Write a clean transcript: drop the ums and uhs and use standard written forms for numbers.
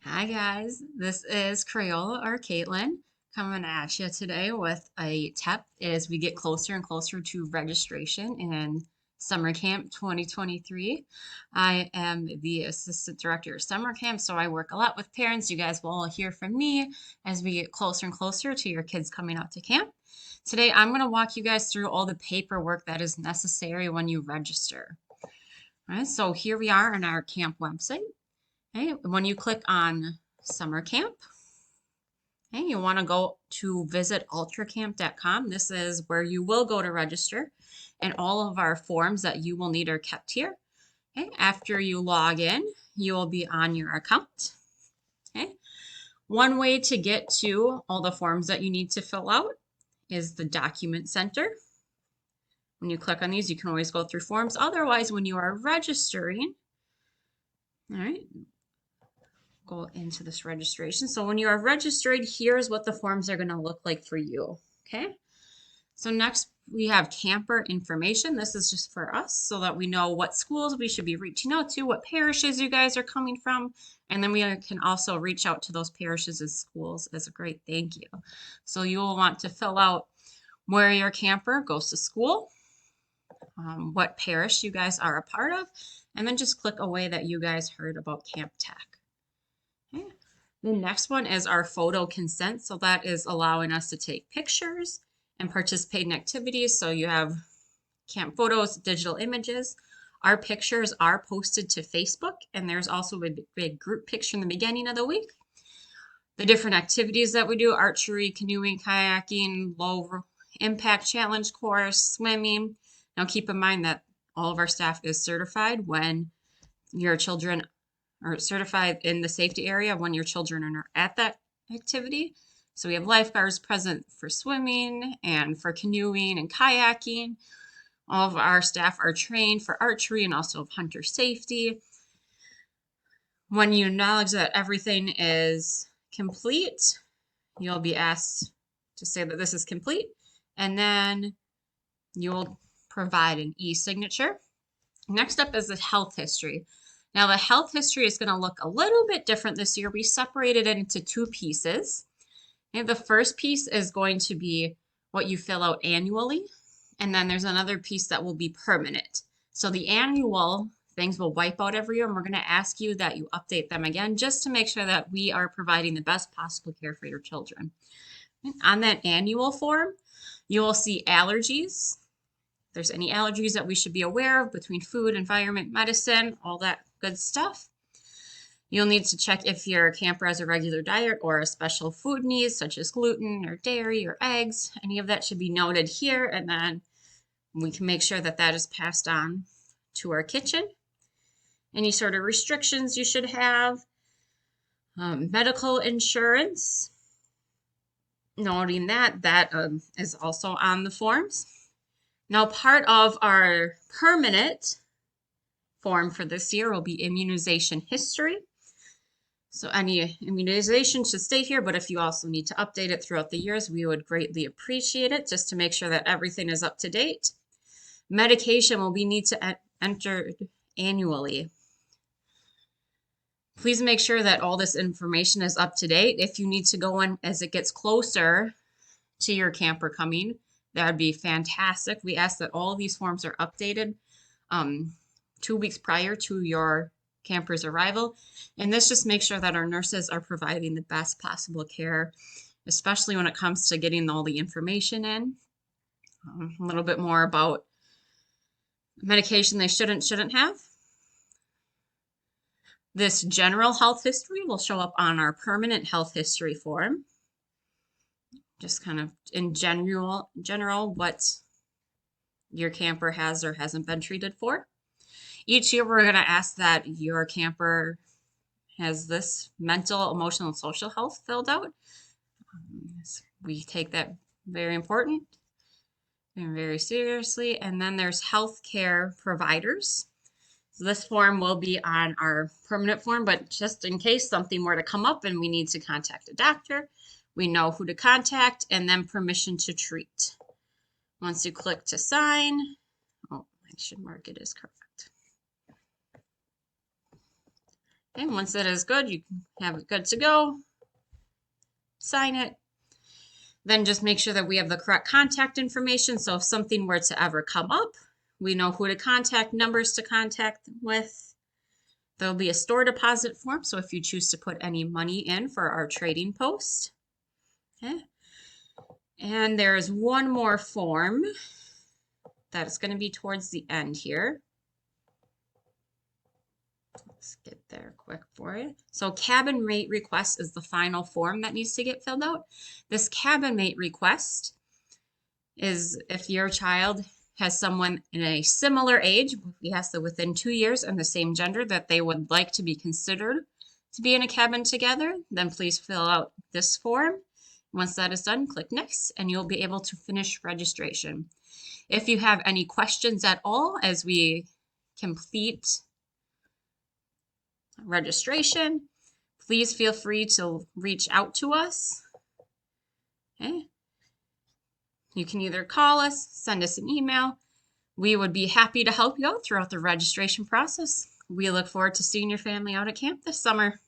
Hi guys, this is Crayola or Caitlin coming at you today with a tip as we get closer and closer to registration in Summer Camp 2023. I am the Assistant Director of Summer Camp, so I work a lot with parents. You guys will all hear from me as we get closer and closer to your kids coming out to camp. Today, I'm going to walk you guys through all the paperwork that is necessary when you register. All right, so here we are on our camp website. Okay, when you click on summer camp, okay, you want to go to visit ultracamp.com. This is where you will go to register, and all of our forms that you will need are kept here. Okay, after you log in, you will be on your account. Okay, one way to get to all the forms that you need to fill out is the document center. When you click on these, you can always go through forms. Otherwise, when you are registering, all right, go into this registration. So when you are registered, here's what the forms are going to look like for you. Okay. So next we have camper information. This is just for us so that we know what schools we should be reaching out to, what parishes you guys are coming from, and then we can also reach out to those parishes and schools as a great thank you. So you will want to fill out where your camper goes to school, what parish you guys are a part of, and then just click away that you guys heard about Camp Tech. Okay. The next one is our photo consent. So that is allowing us to take pictures and participate in activities. So you have camp photos, digital images. Our pictures are posted to Facebook, and there's also a big group picture in the beginning of the week. The different activities that we do: archery, canoeing, kayaking, low impact challenge course, swimming. Now keep in mind that all of our staff is certified when your children are certified in the safety area when your children are at that activity. So we have lifeguards present for swimming and for canoeing and kayaking. All of our staff are trained for archery and also hunter safety. When you acknowledge that everything is complete, you'll be asked to say that this is complete, and then you'll provide an e-signature. Next up is the health history. Now the health history is going to look a little bit different this year. We separated it into two pieces. And the first piece is going to be what you fill out annually. And then there's another piece that will be permanent. So the annual things will wipe out every year, and we're going to ask you that you update them again just to make sure that we are providing the best possible care for your children. And on that annual form, you will see allergies. If there's any allergies that we should be aware of between food, environment, medicine, all that good stuff. You'll need to check if your camper has a regular diet or a special food needs, such as gluten or dairy or eggs. Any of that should be noted here, and then we can make sure that that is passed on to our kitchen. Any sort of restrictions you should have. Medical insurance, noting that is also on the forms. Now, part of our permanent form for this year will be immunization history. So any immunization should stay here, but if you also need to update it throughout the years, we would greatly appreciate it just to make sure that everything is up to date. Medication will be need to enter annually. Please make sure that all this information is up to date. If you need to go in as it gets closer to your camper coming, that would be fantastic. We ask that all of these forms are updated 2 weeks prior to your camper's arrival. And this just makes sure that our nurses are providing the best possible care, especially when it comes to getting all the information in. A little bit more about medication they shouldn't have. This general health history will show up on our permanent health history form. Just kind of in general what your camper has or hasn't been treated for. Each year, we're going to ask that your camper has this mental, emotional, and social health filled out. We take that very important and very seriously. And then there's healthcare providers. So this form will be on our permanent form, but just in case something were to come up and we need to contact a doctor, we know who to contact, and then permission to treat. Once you click to sign, I should mark it as correct. And once it is good, you can have it good to go. Sign it. Then just make sure that we have the correct contact information. So if something were to ever come up, we know who to contact, numbers to contact with. There'll be a store deposit form. So if you choose to put any money in for our trading post. Okay. And there's one more form that's going to be towards the end here. Let's get there quick for you. So cabin mate request is the final form that needs to get filled out. This cabin mate request is if your child has someone in a similar age, yes, within 2 years and the same gender that they would like to be considered to be in a cabin together, then please fill out this form. Once that is done, click next and you'll be able to finish registration. If you have any questions at all as we complete registration, please feel free to reach out to us. Okay. You can either call us, send us an email. We would be happy to help you out throughout the registration process. We look forward to seeing your family out at camp this summer.